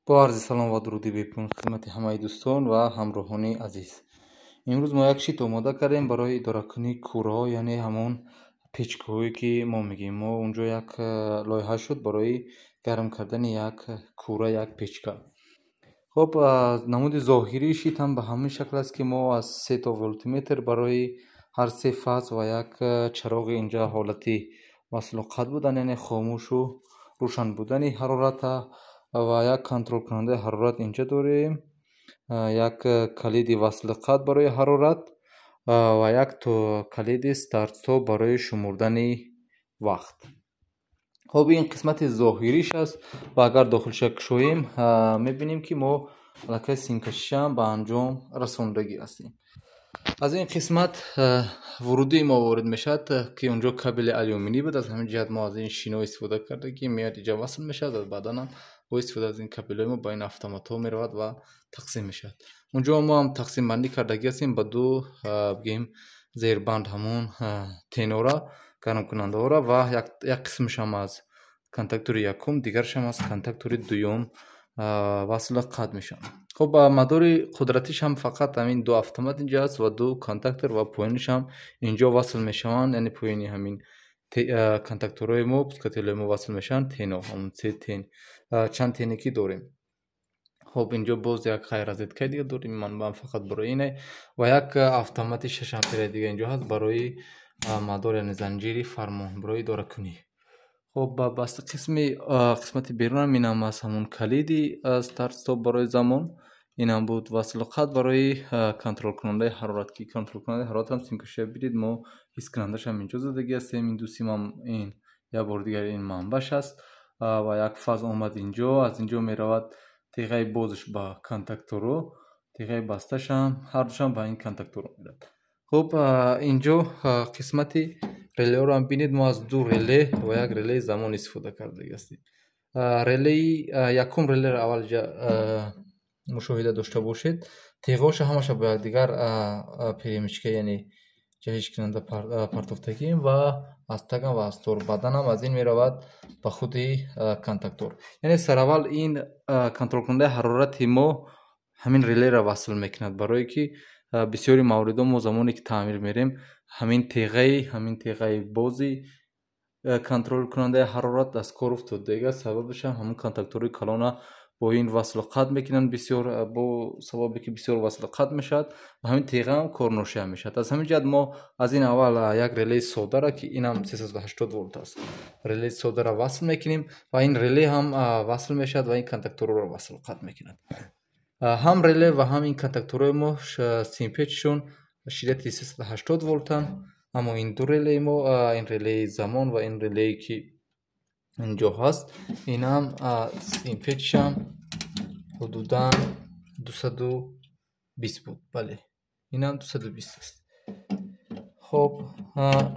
با عرض سلام و درودی بپرسم خدمت همه دوستان و همراهان عزیز. امروز ما یک شیت آماده کردیم برای اداره کنی کوره، یعنی همون پیچکویی که ما میگیم. ما اونجا یک لایحه شد برای گرم کردن یک کوره، یک پیچکا. خب نمود ظاهری شیت هم به همین شکل است که ما از 3 تا ولتمتر برای هر 3 فاز و یک چراغ اینجا حالتی وصل و قطع بودن، یعنی خاموش و روشن بودن حرارت و یک کنترل کننده حرارت اینجا داریم، یک کلید وصل قطع برای حرارت و یک تو کلید استارت استاپ برای شمردن وقت. خب این قسمت ظاهریش است و اگر داخلش شویم میبینیم که ما علاقه سیمکشی هم به انجام رساندگی هستیم. از این قسمت ورودی ما وارد میشد که اونجا کابل آلومینی بود. از همین جهت ما از این شینا استفاده کرده که میاد اینجا وصل میشد و بعدا هم با استفاده از این کابل ما بین اتومات ها میرود و تقسیم میشد. اونجا ما هم تقسیم بندی کردگی هستیم به دو بگیم زیربند، همون تینورا گرم کننده ها را، و یک قسمش هم از کنتاکتور یکم، دیگرش هم از کنتاکتور دوم وصل قطع میشن. خب مدار قدرتیش هم فقط همین دو اتومات اینجا است و دو کانتاکتور و پوینش هم اینجا وصل میشن، یعنی پوینی همین کانتاکتورهای ما پسکتیل ما وصل میشن. تینو همون 3 تین، چند تینی که داریم. خب اینجا باز یک خیر ازت که دیگه داریم، من فقط برای اینه، و یک اتومات 6 امپر دیگه اینجا هست برای مدار، یعنی زنجیری فرمان برای اداره کنی. خب بس قسمت بیرون هم این هم از همون کلیدی استارت استاپ برای زمان. این هم بود وصل قطع برای کنترل کننده حرارت، که کنترل کننده حرارت هم سیمکشی بیدید ما حس کنندش هم اینجا زدگی هستیم. این دو سیم هم این یا بار دیگر این منبعش است و یک فاز آمد اینجا. از اینجا می رود تیغه بازش با کنتاکتورو، تیغه بستش هم هر دوش هم با این کنتاکتورو می رود. خب اینجا قسمتی ریله رو هم بینید. ما از دو ریله و یک ریله زمان استفاده کرده هستیم. ریله یکم ریله رو اول مشاهده داشته باشید. تیغاش همش با دیگر پیمیشکه، یعنی جهش کننده پرتافتگی و از تگم و از تور بدن هم از این می رود به خود کنتاکتور. یعنی سر اول این کنترل کننده حرارت ما همین ریله را وصل میکند، برای که بسیاری موارد ما زمانی که تعمیر میریم همین تیغه بازی کنترل کننده حرارت از کار افتاد دیگه. سببش هم همون کنتاکتوری کلانه با این وصل قطع میکنن، بسیار با سببی که بسیار وصل قطع میشد و همین تیغه هم کارنوشه میشد. از همین جهت ما از این اول یک ریله ساده را که این هم 380 ولت است، ریله ساده را وصل میکنیم و این ریله هم وصل میشد و این کنتاکتور را وصل قطع میکند. هم ریله و هم این کنتاکتورهای ما سیمپیچشون شدت 380 ولتن، اما این دو ریله ما، این ریله زمان و این ریله که اینجا هست، این هم سیمپیچش هم حدودا 220 بود. بله این هم 220 است. خب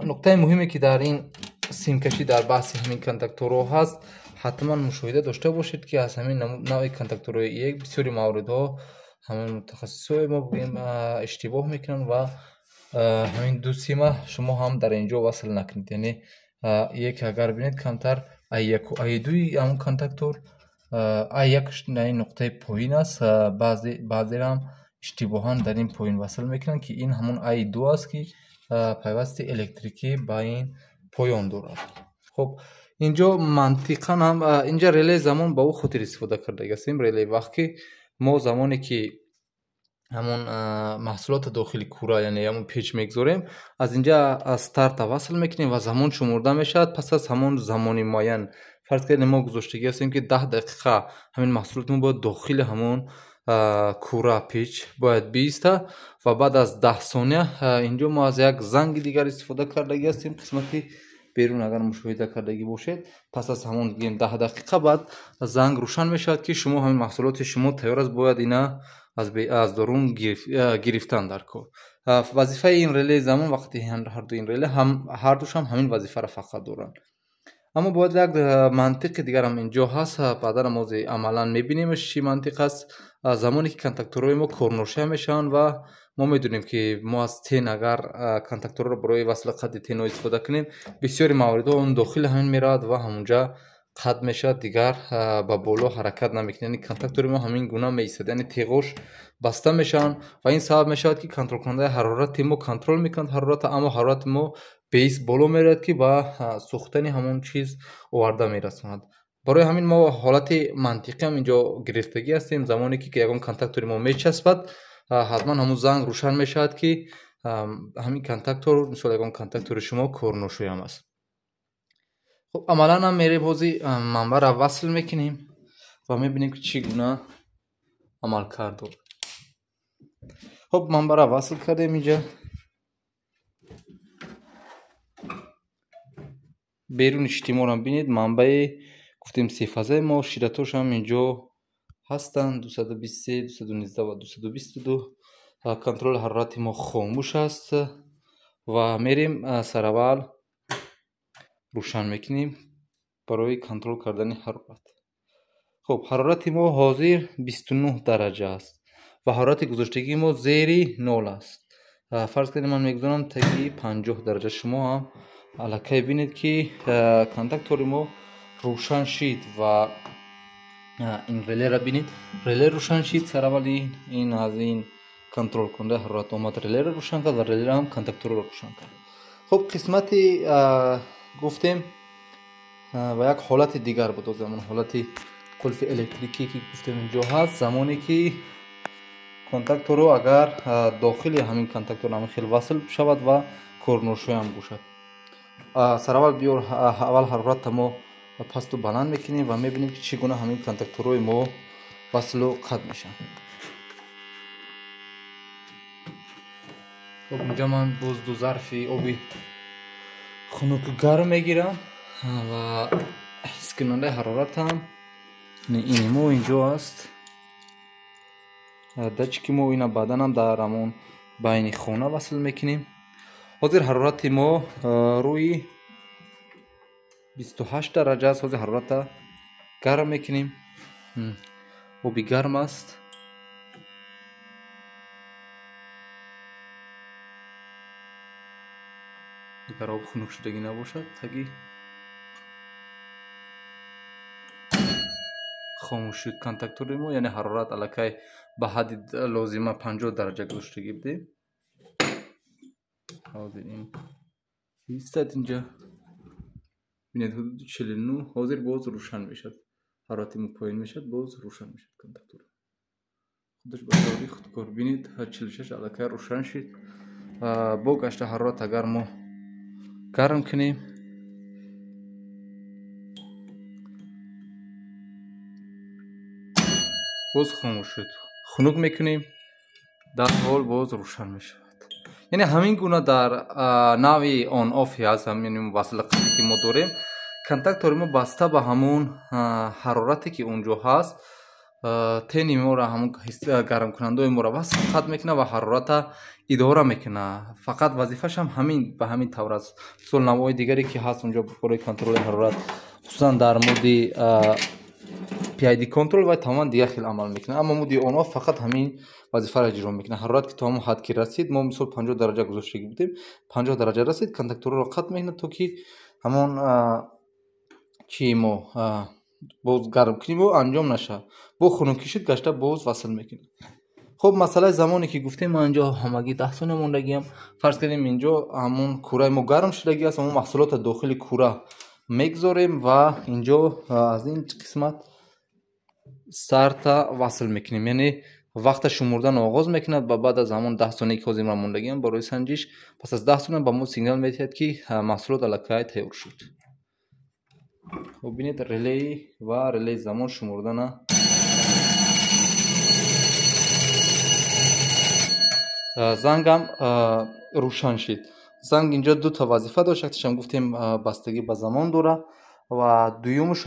نقطه مهمی که در این سیمکشی در بحث همین کنتاکتورها هست، حتما مشاهده داشته باشید که از همین نوع کنتاکتورهای یک بسیاری موردها همین متخصصای ما بگیم اشتباه میکنن و همین دو سیم شما هم در اینجا وصل نکنید. یعنی یک اگر بینید کمتر ای1 و ای2 همون کنتاکتور، ای1 در این نقطه پایین است، بعضی هم اشتباهان در این پایین وصل میکنن که این همون ای2 است که پیوست الکتریکی با این پایان دارد. خب اینجا منطقا هم اینجا ریله زمان با او خاطر استفاده کرده هستیم. ریله وقتی ما زمانی که همون محصولات داخلی کوره، یعنی همون پیچ میگذاریم، از اینجا از استارت وصل میکنیم و زمان شمرده میشد. پس از همون زمانی معین فرض کنیم ما گذاشتگی هستیم که 10 دقیقه همین محصولات ما باید داخل همون کوره پیچ باید بیسته و بعد از 10 ثانیه اینجا ما از یک زنگ دیگر استفاده کرده هستیم. قسمتی بیرون اگر مشاهده کردگی باشید، پس از همون 10 دقیقه بعد زنگ روشن میشد که شما همین محصولات شما تیار است، باید اینا از درون گرفتن در کار. وظیفه این ریله زمان وقتی هر دو این ریله هر دوش هم همین وظیفه را فقط دارن. اما باید یک منطق دیگر هم اینجا هست، بعدا ما عملا میبینیمش چی منطق است. زمانی که کنتاکتورهای ما کارنوشه میشن و ما میدونیم که ما از تین اگر کنتاکتور رو برای وصل قطع تین استفاده کنیم، بسیاری موارد اون داخل همین میراد و همونجا қатт мешавад, дигар ба боло ҳаракат намекунад. Яъне контактори мо ҳамин гуна меистад, яъне теғош баста мешаванд ва ин сабаб мешавад ки контролкунандаи ҳарорати мо контрол мекунад ҳарората, аммо ҳарорати мо беис боло меравад ки ба сӯхтани ҳамон чиз оварда мерасонад. барои ҳамин мо ҳолати мантиқиам инҷо гирифтагӣ ҳастем. Замоне ки ягон контактори мо мечаспад, ҳатман ҳамун занг рӯшан мешавад ки ҳамин контактор, мисол ягон контактори шумо корношӯям аст. خب عملا هم میریم حوزی منبع را وصل میکنیم و میبینیم که چگونه عمل کرده. خب منبع را وصل کردیم. اینجا بیرون اجتماع را بینید. منبع گفتیم سه فازه ما، شدتاش هم اینجا هستند 223 219 و 222. کنترل حرارت ما خاموش است و میریم سر اول روشن میکنیم برای کنترل کردن حرارت. خب حرارت ما حاضر 29 درجه است و حرارت گذاشتگی ما زیر 0 است. فرض کنید من میگذارم تگی 50 درجه. شما هم الکی بینید که کنتاکتور ما روشن شد و این ریله را بینید. ریله روشن شد. سر اول این از این کنترل کننده حرارت اومد ریله را روشن کرد و ریله را هم کنتاکتور را روشن کرد. خب قسمتی گفتیم و یک حالت دیگر بود، زمان حالت قلف الکتریکی که گفتیم اینجا هست. زمانی که کنتاکتور رو اگر داخل همین کنتاکتور نمیخیل وصل شود و کورنوشوی هم باشد. سر اول بیار اول حرارت ما پست و بلند میکنیم و میبینیم که چگونه همین کنتاکتورهای ما وصل و قطع میشن. خب اینجا من باز دو ظرف آبی خنک گرم میگیرم و حس کننده حرارت هم این ما اینجا است. دچکی ما اینا بعدا هم در همون بین خونه وصل میکنیم. حاضر حرارت ما روی 28 درجه است. حاضر حرارت گرم میکنیم. آبی گرم است. دیگر آب خنک شدگی نباشد تگی خاموش شد کنتاکتور ما، یعنی حرارت الکی به حد لازمه 50 درجه گذاشتگی بدیم. حاضر این ایستاد اینجا ببینید حدود 49. حاضر باز روشن میشد. حرارت ما پایین میشد باز روشن میشد کنتاکتور خودش به طوری خودکار. ببینید 46 الکی روشن شد. با گشت حرارت اگر ما گرم کنیم باز خاموش شد. خنک میکنیم در حال باز روشن میشود. یعنی همین گونه در نوع آن آفی هست. همین وصل قطعی که ما داریم کنتاکتور ما بسته به همون حرارتی که اونجا هست تنی ما را همون گرم کننده ما را وصل قطع میکنه و حرارت اداره میکنه. فقط وظیفش هم همین به همین طور است. مثلا نوعای دیگری که هست اونجا برای کنترل حرارت خصوصا در مود PID کنترل و تمام دیگه خیلی عمل میکنه، اما مود اون فقط همین وظیفه را اجرا میکنه. حرارت که تمام حد که رسید ما مثلا 50 درجه گذاشته بودیم، 50 درجه رسید کنتاکتور رو قطع میکنه تا که همون چی ما باز گرم کنیم و انجام نشه. با خنکی شد گشته باز وصل میکنه. خب مسئله زمانی که گفتیم ما اینجا همگی 10 ثانیه موندگیم. فرض کنیم اینجا همون کوره ما گرم شدگی است، همون محصولات داخل کوره میگذاریم و اینجا از این قسمت سرتا وصل میکنیم. یعنی وقت شمردن آغاز میکنه و بعد از همون 10 ثانیه که حاضر موندگیم برای سنجش، پس از 10 ثانیه به ما سیگنال میدهد که محصولات الکی تیار شد. خب ببینید ریلی و ریلی زمان شمردن زنگم روشن شد. زنگ اینجا دو تا وظیفه داشت. یکیش هم گفتیم بستگی به زمان داره و دویمش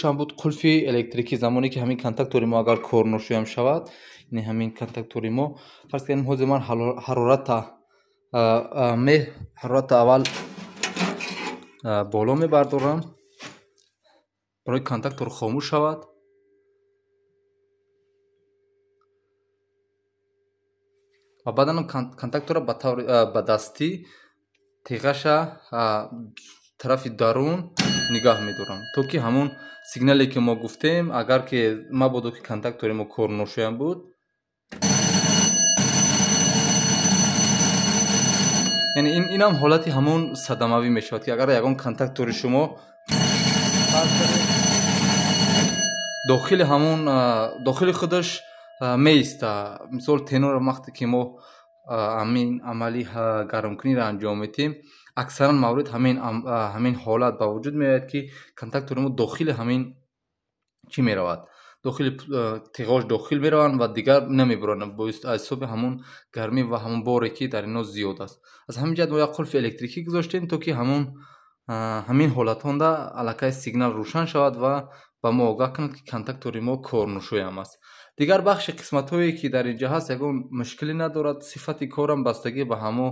هم بود قلف الکتریکی. زمانی که همین کنتاکتور ما اگر کورنوشوی هم شود، یعنی همین کنتاکتور ما فرض کنیم حاضر من حرارت اول بالا میبردارم برای کنتاکتور خاموش شود و بعدا کنتاکتور به دستی تیغش طرف درون нигоҳ медорам, то ки ҳамон сигнале ки мо гуфтем, агар ки мабодо ки контактори мо кор ношуям буд, яъне инам ҳолати ҳамон садамавӣ мешавад, ки агар ягон контактори шумо дохили ҳамон дохили худаш меиста. Мисол тенор вақте ки мо ҳамин амали гармкуниро анҷом медиҳем, аксаран маврид ҳамин ҳолат ба вуҷуд меояд, ки контактори мо дохили ҳамин чӣ меравад, дохили тиғош дохил мераванд ва дигар намебуронанд, аз ҳисоби ҳамон гармӣ ва ҳамон боре ки дар ино зиёд аст. Аз ҳамин ҷиҳат мо як қулфи электрикӣ гузоштем, то ки ҳамин ҳолатҳонда аллакай сигнал рӯшан шавад ва ба мо огаҳ кунад, ки контактори мо корношӯям аст. Дигар бахши қисматҳое ки дар инҷа ҳаст, ягон мушкиле надорад. Сифати корам бастагӣ ба ҳамо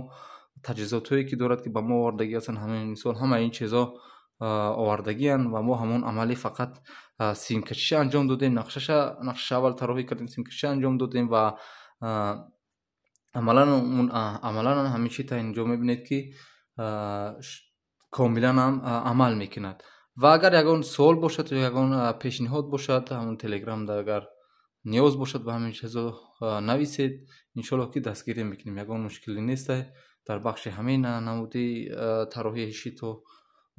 таҷҳизотҳое ки дорад, ки ба мо овардагӣ ҳастанд. Ҳамин мисол ҳамаи ин чизҳо овардагианд ва мо ҳамон амали фақат симкашиша анҷом додем, нақшаша аввал тароҳӣ кардем, симкашиша анҷом додем ва амалан ҳамин чиз инҷо мебинед, ки комилан амал мекунад. Ва агар ягон суол бошад ё ягон пешниҳод бошад, ҳамон телеграмда агар ниёз бошад ба ҳамин чизҳо нависед, иншоалло ки дастгирӣ мекунем. Ягон мушкиле неста дар бахши ҳамин намуди тароҳии шито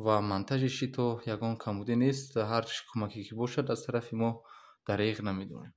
ва монтажи шито ягон камбудӣ нест. Ҳар кӯмаке ки бошад аз тарафи мо дариғ намедорем.